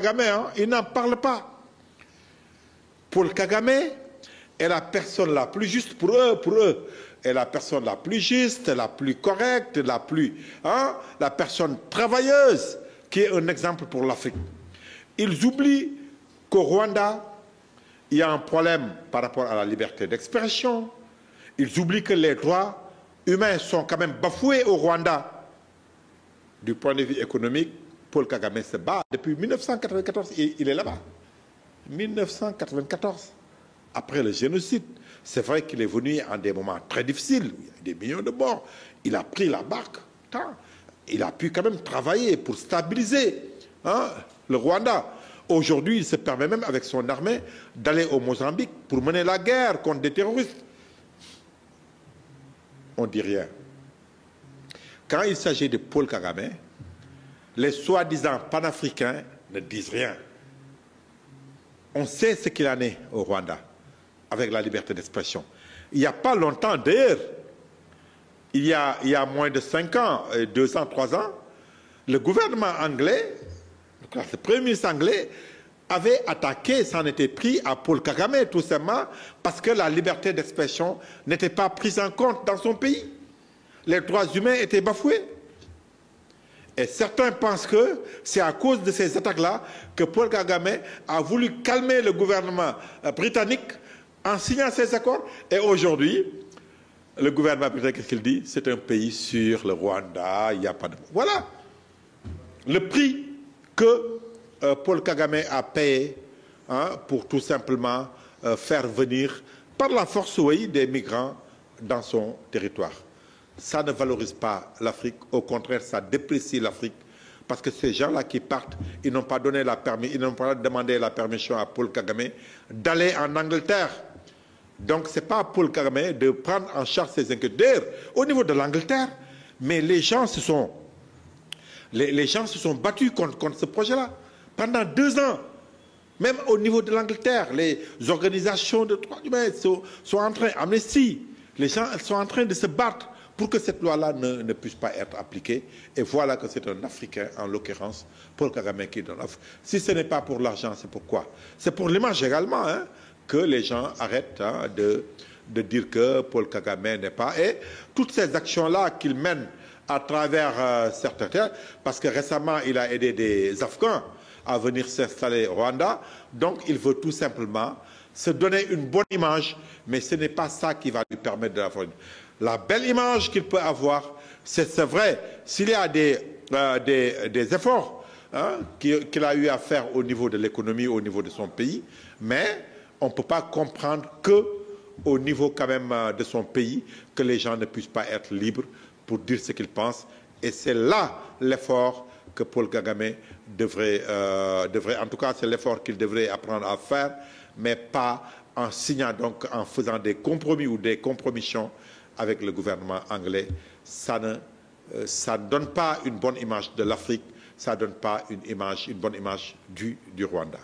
Kagame, hein, il n'en parle pas. Paul Kagame est la personne la plus juste pour eux, est la personne la plus juste, la plus correcte, la personne travailleuse, qui est un exemple pour l'Afrique. Ils oublient qu'au Rwanda, il y a un problème par rapport à la liberté d'expression. Ils oublient que les droits humains sont quand même bafoués au Rwanda. Du point de vue économique, Paul Kagame se bat depuis 1994, il est là-bas. 1994, après le génocide. C'est vrai qu'il est venu en des moments très difficiles, il y a des millions de morts. Il a pris la barque, il a pu quand même travailler pour stabiliser le Rwanda. Aujourd'hui, il se permet même avec son armée d'aller au Mozambique pour mener la guerre contre des terroristes. On ne dit rien. Quand il s'agit de Paul Kagame, les soi-disant panafricains ne disent rien. On sait ce qu'il en est au Rwanda, avec la liberté d'expression. Il n'y a pas longtemps, d'ailleurs, il y a moins de 5 ans, 2 ans, 3 ans, le gouvernement anglais, le premier ministre anglais, avait attaqué, s'en était pris à Paul Kagame, tout simplement, parce que la liberté d'expression n'était pas prise en compte dans son pays. Les droits humains étaient bafoués. Et certains pensent que c'est à cause de ces attaques-là que Paul Kagame a voulu calmer le gouvernement britannique en signant ces accords. Et aujourd'hui, le gouvernement britannique, qu'est-ce qu'il dit? C'est un pays sûr, le Rwanda, il n'y a pas de... Voilà le prix que Paul Kagame a payé pour tout simplement faire venir par la force des migrants dans son territoire. Ça ne valorise pas l'Afrique, au contraire, ça déprécie l'Afrique. Parce que ces gens-là qui partent, ils n'ont pas donné ils n'ont pas demandé la permission à Paul Kagame d'aller en Angleterre. Donc ce n'est pas à Paul Kagame de prendre en charge ces inquiétudes au niveau de l'Angleterre. Mais les gens se sont battus contre ce projet-là pendant 2 ans. Même au niveau de l'Angleterre, les organisations de droits humains sont en train, Amnesty, les gens sont en train de se battre pour que cette loi-là ne puisse pas être appliquée. Et voilà que c'est un Africain, en l'occurrence, Paul Kagame, qui donne. Si ce n'est pas pour l'argent, c'est pourquoi? C'est pour l'image également, que les gens arrêtent de dire que Paul Kagame n'est pas... Et toutes ces actions-là qu'il mène à travers certains terres, parce que récemment, il a aidé des Afghans à venir s'installer au Rwanda. Donc, il veut tout simplement se donner une bonne image, mais ce n'est pas ça qui va lui permettre de l'avoir. La belle image qu'il peut avoir, c'est vrai, s'il y a des efforts qu'il a eu à faire au niveau de l'économie, au niveau de son pays, mais on ne peut pas comprendre qu'au niveau quand même de son pays, que les gens ne puissent pas être libres pour dire ce qu'ils pensent. Et c'est là l'effort que Paul Kagame devrait, en tout cas c'est l'effort qu'il devrait apprendre à faire, mais pas en signant, donc en faisant des compromis ou des compromissions avec le gouvernement anglais. Ça ne donne pas une bonne image de l'Afrique, ça ne donne pas une bonne image du Rwanda.